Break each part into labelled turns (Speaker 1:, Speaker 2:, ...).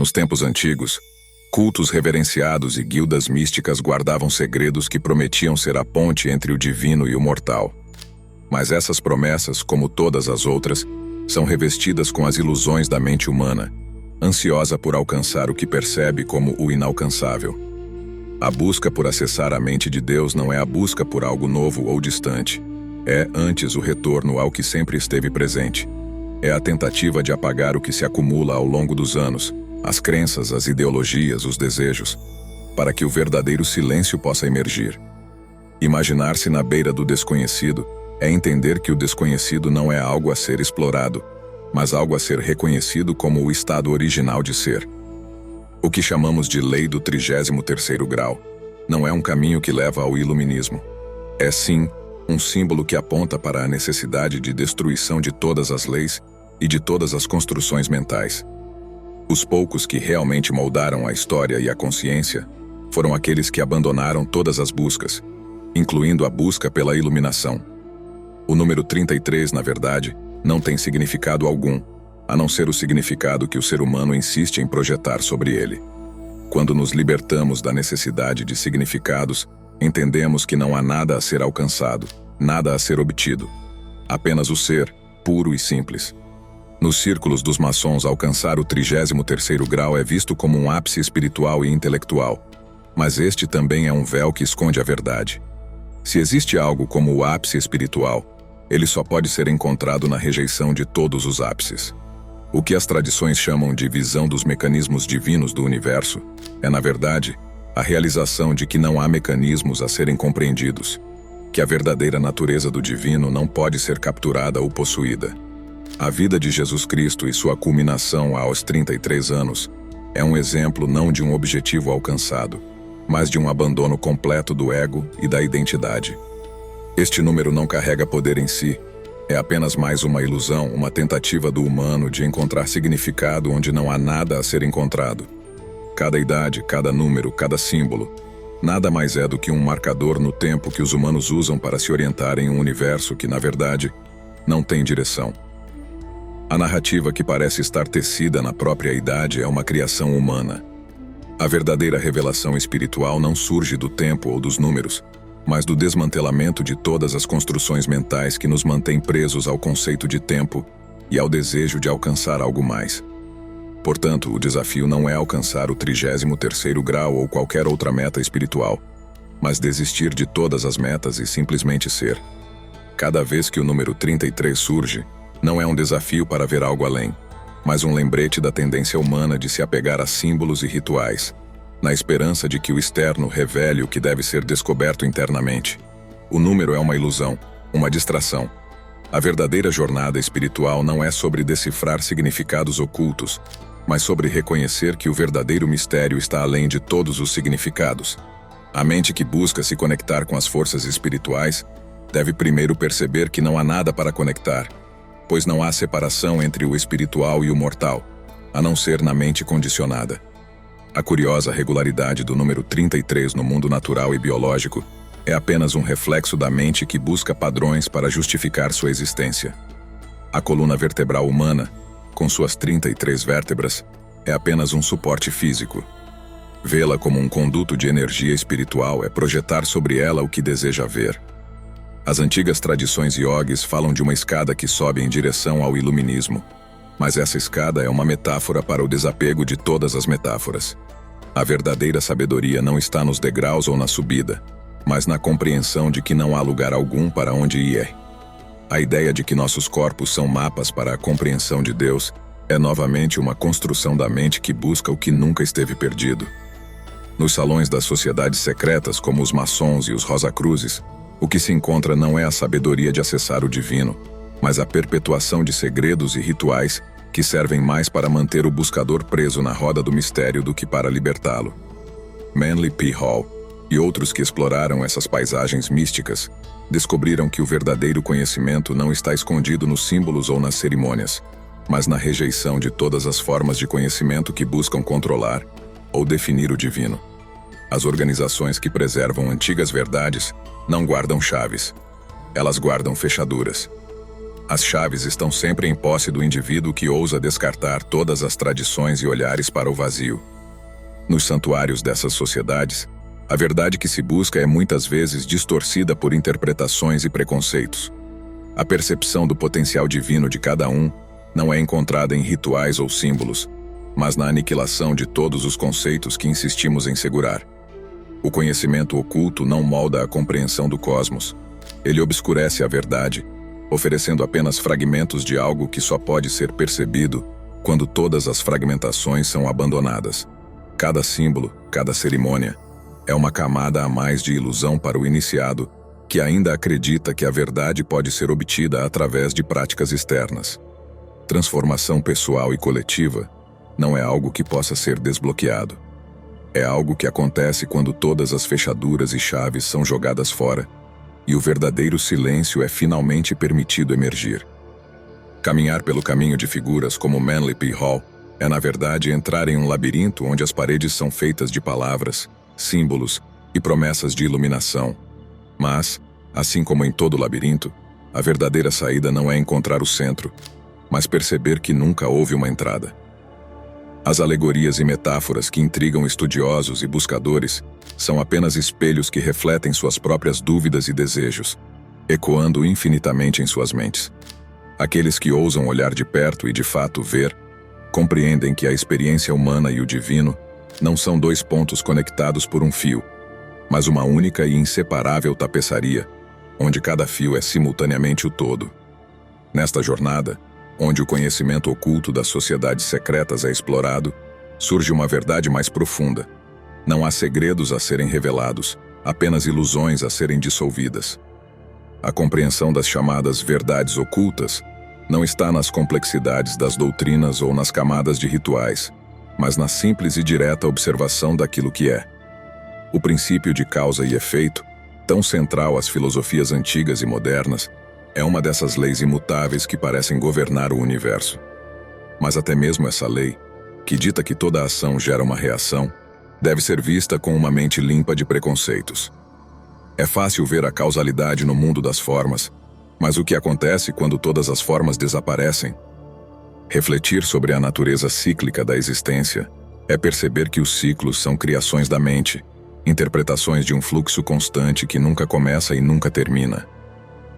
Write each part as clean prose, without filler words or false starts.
Speaker 1: Nos tempos antigos, cultos reverenciados e guildas místicas guardavam segredos que prometiam ser a ponte entre o divino e o mortal. Mas essas promessas, como todas as outras, são revestidas com as ilusões da mente humana, ansiosa por alcançar o que percebe como o inalcançável. A busca por acessar a mente de Deus não é a busca por algo novo ou distante. É, antes, o retorno ao que sempre esteve presente. É a tentativa de apagar o que se acumula ao longo dos anos, as crenças, as ideologias, os desejos, para que o verdadeiro silêncio possa emergir. Imaginar-se na beira do desconhecido é entender que o desconhecido não é algo a ser explorado, mas algo a ser reconhecido como o estado original de ser. O que chamamos de lei do 33º grau não é um caminho que leva ao iluminismo. É sim um símbolo que aponta para a necessidade de destruição de todas as leis e de todas as construções mentais. Os poucos que realmente moldaram a história e a consciência foram aqueles que abandonaram todas as buscas, incluindo a busca pela iluminação. O número 33, na verdade, não tem significado algum, a não ser o significado que o ser humano insiste em projetar sobre ele. Quando nos libertamos da necessidade de significados, entendemos que não há nada a ser alcançado, nada a ser obtido. Apenas o ser, puro e simples. Nos círculos dos maçons, alcançar o 33º grau é visto como um ápice espiritual e intelectual, mas este também é um véu que esconde a verdade. Se existe algo como o ápice espiritual, ele só pode ser encontrado na rejeição de todos os ápices. O que as tradições chamam de visão dos mecanismos divinos do universo é, na verdade, a realização de que não há mecanismos a serem compreendidos, que a verdadeira natureza do divino não pode ser capturada ou possuída. A vida de Jesus Cristo e sua culminação aos 33 anos é um exemplo não de um objetivo alcançado, mas de um abandono completo do ego e da identidade. Este número não carrega poder em si, é apenas mais uma ilusão, uma tentativa do humano de encontrar significado onde não há nada a ser encontrado. Cada idade, cada número, cada símbolo, nada mais é do que um marcador no tempo que os humanos usam para se orientar em um universo que, na verdade, não tem direção. A narrativa que parece estar tecida na própria idade é uma criação humana. A verdadeira revelação espiritual não surge do tempo ou dos números, mas do desmantelamento de todas as construções mentais que nos mantêm presos ao conceito de tempo e ao desejo de alcançar algo mais. Portanto, o desafio não é alcançar o 33º grau ou qualquer outra meta espiritual, mas desistir de todas as metas e simplesmente ser. Cada vez que o número 33 surge, não é um desafio para ver algo além, mas um lembrete da tendência humana de se apegar a símbolos e rituais, na esperança de que o externo revele o que deve ser descoberto internamente. O número é uma ilusão, uma distração. A verdadeira jornada espiritual não é sobre decifrar significados ocultos, mas sobre reconhecer que o verdadeiro mistério está além de todos os significados. A mente que busca se conectar com as forças espirituais deve primeiro perceber que não há nada para conectar, pois não há separação entre o espiritual e o mortal, a não ser na mente condicionada. A curiosa regularidade do número 33 no mundo natural e biológico é apenas um reflexo da mente que busca padrões para justificar sua existência. A coluna vertebral humana, com suas 33 vértebras, é apenas um suporte físico. Vê-la como um conduto de energia espiritual é projetar sobre ela o que deseja ver. As antigas tradições iogues falam de uma escada que sobe em direção ao iluminismo, mas essa escada é uma metáfora para o desapego de todas as metáforas. A verdadeira sabedoria não está nos degraus ou na subida, mas na compreensão de que não há lugar algum para onde ir. A ideia de que nossos corpos são mapas para a compreensão de Deus é novamente uma construção da mente que busca o que nunca esteve perdido. Nos salões das sociedades secretas, como os maçons e os Rosacruzes, o que se encontra não é a sabedoria de acessar o divino, mas a perpetuação de segredos e rituais que servem mais para manter o buscador preso na roda do mistério do que para libertá-lo. Manly P. Hall e outros que exploraram essas paisagens místicas descobriram que o verdadeiro conhecimento não está escondido nos símbolos ou nas cerimônias, mas na rejeição de todas as formas de conhecimento que buscam controlar ou definir o divino. As organizações que preservam antigas verdades não guardam chaves, elas guardam fechaduras. As chaves estão sempre em posse do indivíduo que ousa descartar todas as tradições e olhares para o vazio. Nos santuários dessas sociedades, a verdade que se busca é muitas vezes distorcida por interpretações e preconceitos. A percepção do potencial divino de cada um não é encontrada em rituais ou símbolos, mas na aniquilação de todos os conceitos que insistimos em segurar. O conhecimento oculto não molda a compreensão do cosmos. Ele obscurece a verdade, oferecendo apenas fragmentos de algo que só pode ser percebido quando todas as fragmentações são abandonadas. Cada símbolo, cada cerimônia, é uma camada a mais de ilusão para o iniciado, que ainda acredita que a verdade pode ser obtida através de práticas externas. Transformação pessoal e coletiva não é algo que possa ser desbloqueado. É algo que acontece quando todas as fechaduras e chaves são jogadas fora, e o verdadeiro silêncio é finalmente permitido emergir. Caminhar pelo caminho de figuras como Manly P. Hall é, na verdade, entrar em um labirinto onde as paredes são feitas de palavras, símbolos e promessas de iluminação. Mas, assim como em todo labirinto, a verdadeira saída não é encontrar o centro, mas perceber que nunca houve uma entrada. As alegorias e metáforas que intrigam estudiosos e buscadores são apenas espelhos que refletem suas próprias dúvidas e desejos, ecoando infinitamente em suas mentes. Aqueles que ousam olhar de perto e de fato ver, compreendem que a experiência humana e o divino não são dois pontos conectados por um fio, mas uma única e inseparável tapeçaria, onde cada fio é simultaneamente o todo. Nesta jornada, onde o conhecimento oculto das sociedades secretas é explorado, surge uma verdade mais profunda. Não há segredos a serem revelados, apenas ilusões a serem dissolvidas. A compreensão das chamadas verdades ocultas não está nas complexidades das doutrinas ou nas camadas de rituais, mas na simples e direta observação daquilo que é. O princípio de causa e efeito, tão central às filosofias antigas e modernas, é uma dessas leis imutáveis que parecem governar o universo. Mas até mesmo essa lei, que dita que toda ação gera uma reação, deve ser vista com uma mente limpa de preconceitos. É fácil ver a causalidade no mundo das formas, mas o que acontece quando todas as formas desaparecem? Refletir sobre a natureza cíclica da existência é perceber que os ciclos são criações da mente, interpretações de um fluxo constante que nunca começa e nunca termina.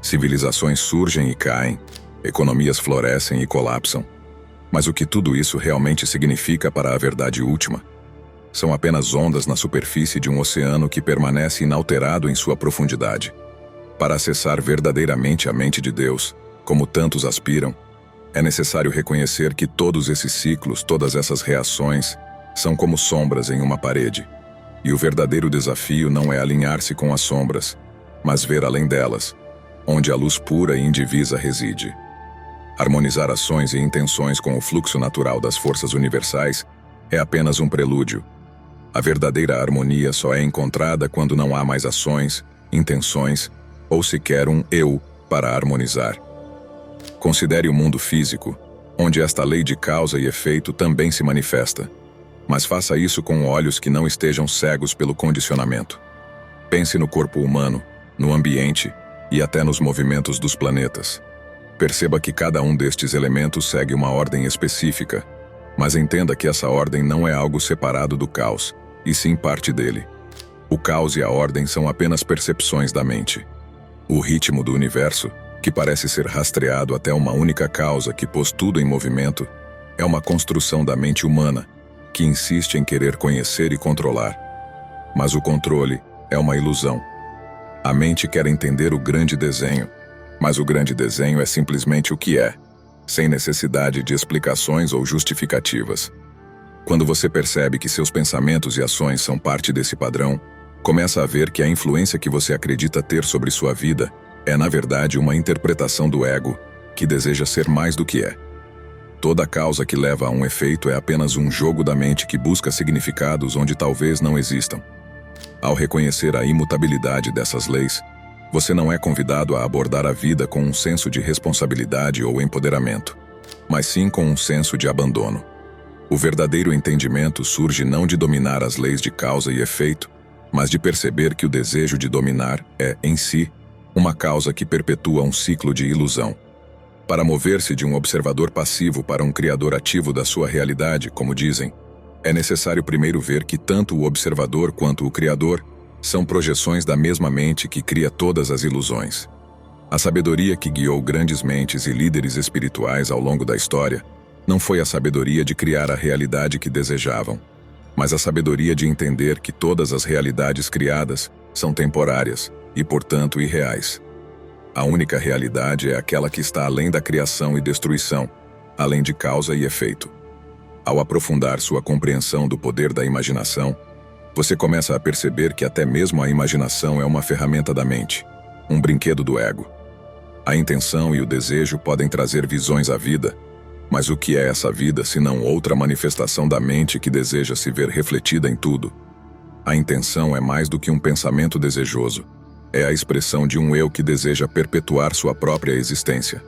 Speaker 1: Civilizações surgem e caem, economias florescem e colapsam. Mas o que tudo isso realmente significa para a verdade última? São apenas ondas na superfície de um oceano que permanece inalterado em sua profundidade. Para acessar verdadeiramente a mente de Deus, como tantos aspiram, é necessário reconhecer que todos esses ciclos, todas essas reações, são como sombras em uma parede. E o verdadeiro desafio não é alinhar-se com as sombras, mas ver além delas, onde a luz pura e indivisa reside. Harmonizar ações e intenções com o fluxo natural das forças universais é apenas um prelúdio. A verdadeira harmonia só é encontrada quando não há mais ações, intenções ou sequer um eu para harmonizar. Considere o mundo físico, onde esta lei de causa e efeito também se manifesta, mas faça isso com olhos que não estejam cegos pelo condicionamento. Pense no corpo humano, no ambiente e até nos movimentos dos planetas. Perceba que cada um destes elementos segue uma ordem específica, mas entenda que essa ordem não é algo separado do caos, e sim parte dele. O caos e a ordem são apenas percepções da mente. O ritmo do universo, que parece ser rastreado até uma única causa que pôs tudo em movimento, é uma construção da mente humana, que insiste em querer conhecer e controlar. Mas o controle é uma ilusão. A mente quer entender o grande desenho, mas o grande desenho é simplesmente o que é, sem necessidade de explicações ou justificativas. Quando você percebe que seus pensamentos e ações são parte desse padrão, começa a ver que a influência que você acredita ter sobre sua vida é, na verdade, uma interpretação do ego, que deseja ser mais do que é. Toda causa que leva a um efeito é apenas um jogo da mente que busca significados onde talvez não existam. Ao reconhecer a imutabilidade dessas leis, você não é convidado a abordar a vida com um senso de responsabilidade ou empoderamento, mas sim com um senso de abandono. O verdadeiro entendimento surge não de dominar as leis de causa e efeito, mas de perceber que o desejo de dominar é, em si, uma causa que perpetua um ciclo de ilusão. Para mover-se de um observador passivo para um criador ativo da sua realidade, como dizem, é necessário primeiro ver que tanto o observador quanto o criador são projeções da mesma mente que cria todas as ilusões. A sabedoria que guiou grandes mentes e líderes espirituais ao longo da história não foi a sabedoria de criar a realidade que desejavam, mas a sabedoria de entender que todas as realidades criadas são temporárias e, portanto, irreais. A única realidade é aquela que está além da criação e destruição, além de causa e efeito. Ao aprofundar sua compreensão do poder da imaginação, você começa a perceber que até mesmo a imaginação é uma ferramenta da mente, um brinquedo do ego. A intenção e o desejo podem trazer visões à vida, mas o que é essa vida senão outra manifestação da mente que deseja se ver refletida em tudo? A intenção é mais do que um pensamento desejoso. É a expressão de um eu que deseja perpetuar sua própria existência.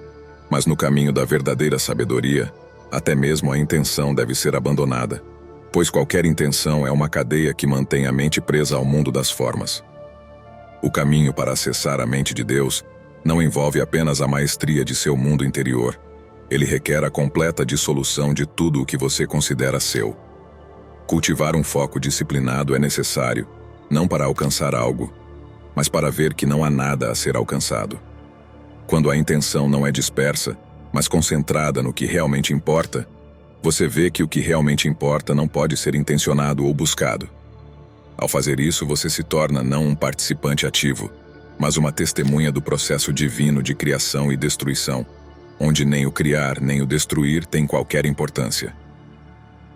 Speaker 1: Mas no caminho da verdadeira sabedoria, até mesmo a intenção deve ser abandonada, pois qualquer intenção é uma cadeia que mantém a mente presa ao mundo das formas. O caminho para acessar a mente de Deus não envolve apenas a maestria de seu mundo interior. Ele requer a completa dissolução de tudo o que você considera seu. Cultivar um foco disciplinado é necessário, não para alcançar algo, mas para ver que não há nada a ser alcançado. Quando a intenção não é dispersa, mas concentrada no que realmente importa, você vê que o que realmente importa não pode ser intencionado ou buscado. Ao fazer isso, você se torna não um participante ativo, mas uma testemunha do processo divino de criação e destruição, onde nem o criar nem o destruir tem qualquer importância.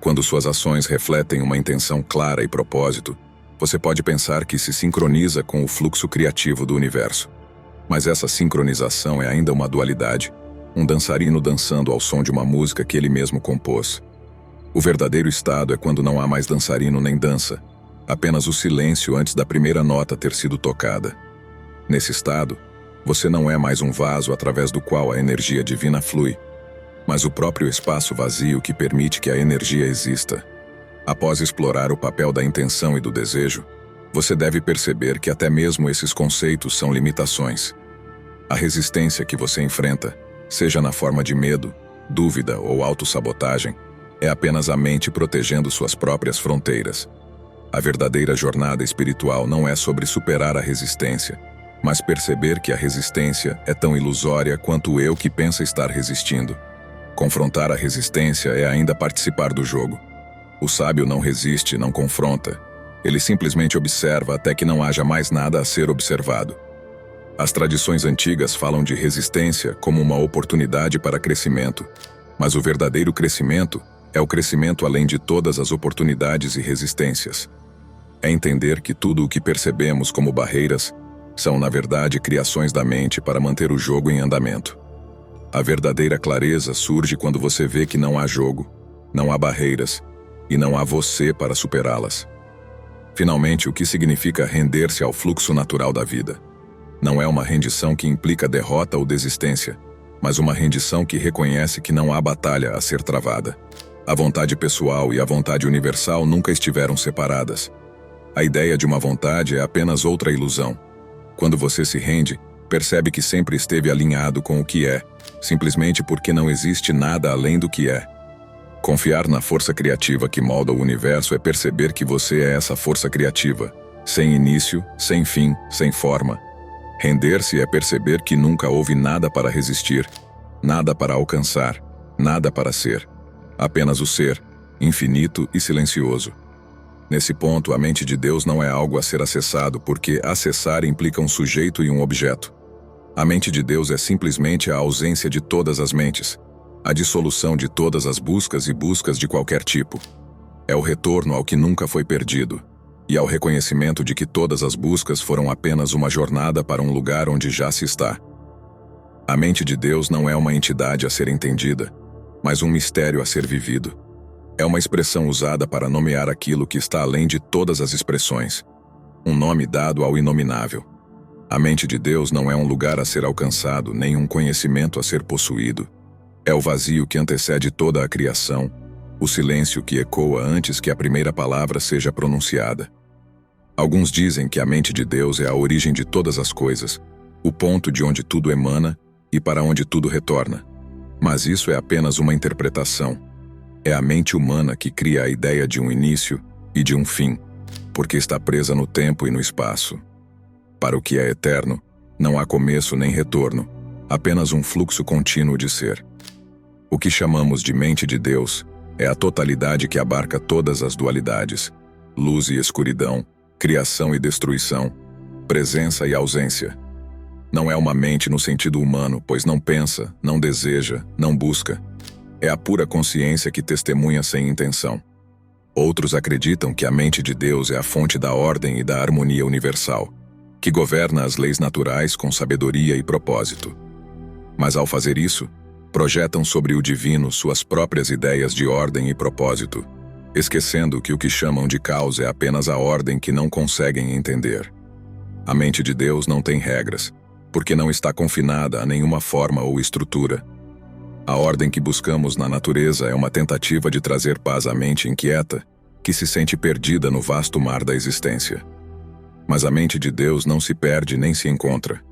Speaker 1: Quando suas ações refletem uma intenção clara e propósito, você pode pensar que se sincroniza com o fluxo criativo do universo. Mas essa sincronização é ainda uma dualidade, um dançarino dançando ao som de uma música que ele mesmo compôs. O verdadeiro estado é quando não há mais dançarino nem dança, apenas o silêncio antes da primeira nota ter sido tocada. Nesse estado, você não é mais um vaso através do qual a energia divina flui, mas o próprio espaço vazio que permite que a energia exista. Após explorar o papel da intenção e do desejo, você deve perceber que até mesmo esses conceitos são limitações. A resistência que você enfrenta, seja na forma de medo, dúvida ou autossabotagem, é apenas a mente protegendo suas próprias fronteiras. A verdadeira jornada espiritual não é sobre superar a resistência, mas perceber que a resistência é tão ilusória quanto o eu que pensa estar resistindo. Confrontar a resistência é ainda participar do jogo. O sábio não resiste, não confronta. Ele simplesmente observa até que não haja mais nada a ser observado. As tradições antigas falam de resistência como uma oportunidade para crescimento, mas o verdadeiro crescimento é o crescimento além de todas as oportunidades e resistências. É entender que tudo o que percebemos como barreiras são, na verdade, criações da mente para manter o jogo em andamento. A verdadeira clareza surge quando você vê que não há jogo, não há barreiras, e não há você para superá-las. Finalmente, o que significa render-se ao fluxo natural da vida? Não é uma rendição que implica derrota ou desistência, mas uma rendição que reconhece que não há batalha a ser travada. A vontade pessoal e a vontade universal nunca estiveram separadas. A ideia de uma vontade é apenas outra ilusão. Quando você se rende, percebe que sempre esteve alinhado com o que é, simplesmente porque não existe nada além do que é. Confiar na força criativa que molda o universo é perceber que você é essa força criativa, sem início, sem fim, sem forma. Render-se é perceber que nunca houve nada para resistir, nada para alcançar, nada para ser. Apenas o ser, infinito e silencioso. Nesse ponto, a mente de Deus não é algo a ser acessado, porque acessar implica um sujeito e um objeto. A mente de Deus é simplesmente a ausência de todas as mentes, a dissolução de todas as buscas e buscas de qualquer tipo. É o retorno ao que nunca foi perdido, e ao reconhecimento de que todas as buscas foram apenas uma jornada para um lugar onde já se está. A mente de Deus não é uma entidade a ser entendida, mas um mistério a ser vivido. É uma expressão usada para nomear aquilo que está além de todas as expressões, um nome dado ao inominável. A mente de Deus não é um lugar a ser alcançado, nem um conhecimento a ser possuído. É o vazio que antecede toda a criação, o silêncio que ecoa antes que a primeira palavra seja pronunciada. Alguns dizem que a mente de Deus é a origem de todas as coisas, o ponto de onde tudo emana e para onde tudo retorna. Mas isso é apenas uma interpretação. É a mente humana que cria a ideia de um início e de um fim, porque está presa no tempo e no espaço. Para o que é eterno, não há começo nem retorno, apenas um fluxo contínuo de ser. O que chamamos de mente de Deus é a totalidade que abarca todas as dualidades: luz e escuridão, criação e destruição, presença e ausência. Não é uma mente no sentido humano, pois não pensa, não deseja, não busca. É a pura consciência que testemunha sem intenção. Outros acreditam que a mente de Deus é a fonte da ordem e da harmonia universal, que governa as leis naturais com sabedoria e propósito. Mas ao fazer isso, projetam sobre o divino suas próprias ideias de ordem e propósito, esquecendo que o que chamam de caos é apenas a ordem que não conseguem entender. A mente de Deus não tem regras, porque não está confinada a nenhuma forma ou estrutura. A ordem que buscamos na natureza é uma tentativa de trazer paz à mente inquieta, que se sente perdida no vasto mar da existência. Mas a mente de Deus não se perde nem se encontra.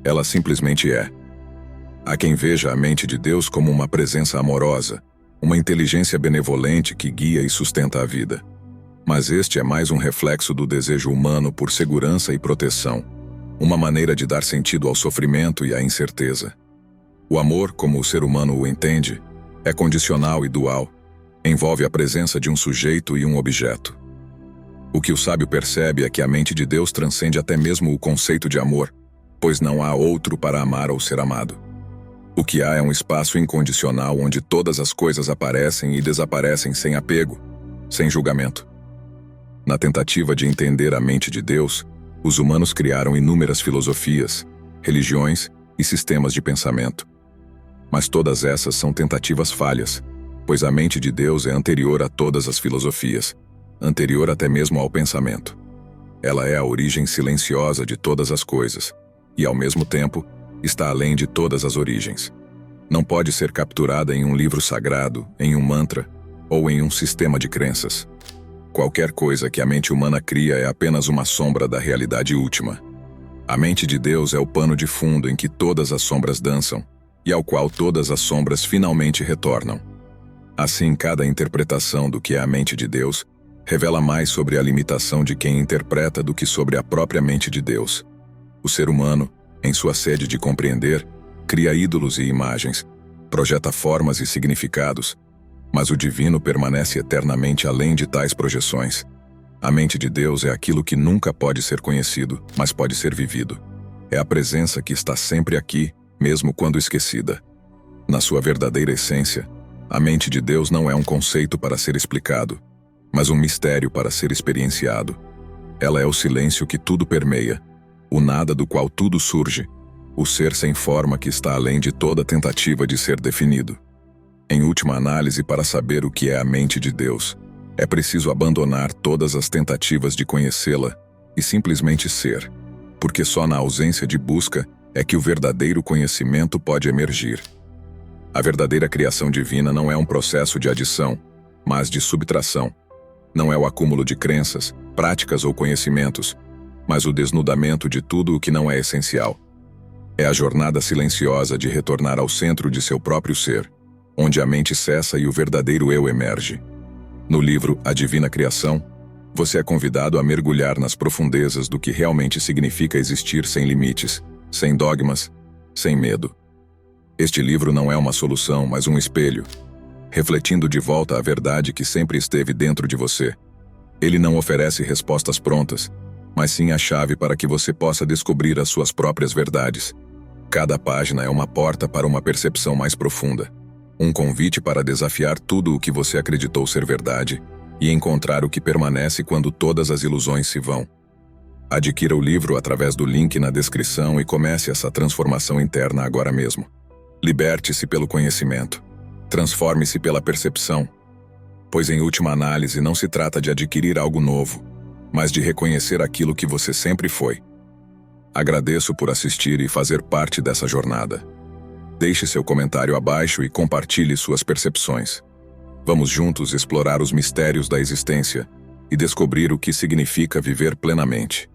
Speaker 1: Ela simplesmente é. Há quem veja a mente de Deus como uma presença amorosa, uma inteligência benevolente que guia e sustenta a vida. Mas este é mais um reflexo do desejo humano por segurança e proteção, uma maneira de dar sentido ao sofrimento e à incerteza. O amor, como o ser humano o entende, é condicional e dual, envolve a presença de um sujeito e um objeto. O que o sábio percebe é que a mente de Deus transcende até mesmo o conceito de amor, pois não há outro para amar ou ser amado. O que há é um espaço incondicional onde todas as coisas aparecem e desaparecem sem apego, sem julgamento. Na tentativa de entender a mente de Deus, os humanos criaram inúmeras filosofias, religiões e sistemas de pensamento. Mas todas essas são tentativas falhas, pois a mente de Deus é anterior a todas as filosofias, anterior até mesmo ao pensamento. Ela é a origem silenciosa de todas as coisas, e ao mesmo tempo, está além de todas as origens. Não pode ser capturada em um livro sagrado, em um mantra ou em um sistema de crenças. Qualquer coisa que a mente humana cria é apenas uma sombra da realidade última. A mente de Deus é o pano de fundo em que todas as sombras dançam e ao qual todas as sombras finalmente retornam. Assim, cada interpretação do que é a mente de Deus revela mais sobre a limitação de quem interpreta do que sobre a própria mente de Deus. O ser humano, em sua sede de compreender, cria ídolos e imagens, projeta formas e significados, mas o divino permanece eternamente além de tais projeções. A mente de Deus é aquilo que nunca pode ser conhecido, mas pode ser vivido. É a presença que está sempre aqui, mesmo quando esquecida. Na sua verdadeira essência, a mente de Deus não é um conceito para ser explicado, mas um mistério para ser experienciado. Ela é o silêncio que tudo permeia, o nada do qual tudo surge, o ser sem forma que está além de toda tentativa de ser definido. Em última análise, para saber o que é a mente de Deus, é preciso abandonar todas as tentativas de conhecê-la e simplesmente ser, porque só na ausência de busca é que o verdadeiro conhecimento pode emergir. A verdadeira criação divina não é um processo de adição, mas de subtração. Não é o acúmulo de crenças, práticas ou conhecimentos, mas o desnudamento de tudo o que não é essencial. É a jornada silenciosa de retornar ao centro de seu próprio ser, onde a mente cessa e o verdadeiro eu emerge. No livro A Divina Criação, você é convidado a mergulhar nas profundezas do que realmente significa existir sem limites, sem dogmas, sem medo. Este livro não é uma solução, mas um espelho, refletindo de volta a verdade que sempre esteve dentro de você. Ele não oferece respostas prontas, mas sim a chave para que você possa descobrir as suas próprias verdades. Cada página é uma porta para uma percepção mais profunda, um convite para desafiar tudo o que você acreditou ser verdade e encontrar o que permanece quando todas as ilusões se vão. Adquira o livro através do link na descrição e comece essa transformação interna agora mesmo. Liberte-se pelo conhecimento. Transforme-se pela percepção. Pois em última análise não se trata de adquirir algo novo, mas de reconhecer aquilo que você sempre foi. Agradeço por assistir e fazer parte dessa jornada. Deixe seu comentário abaixo e compartilhe suas percepções. Vamos juntos explorar os mistérios da existência e descobrir o que significa viver plenamente.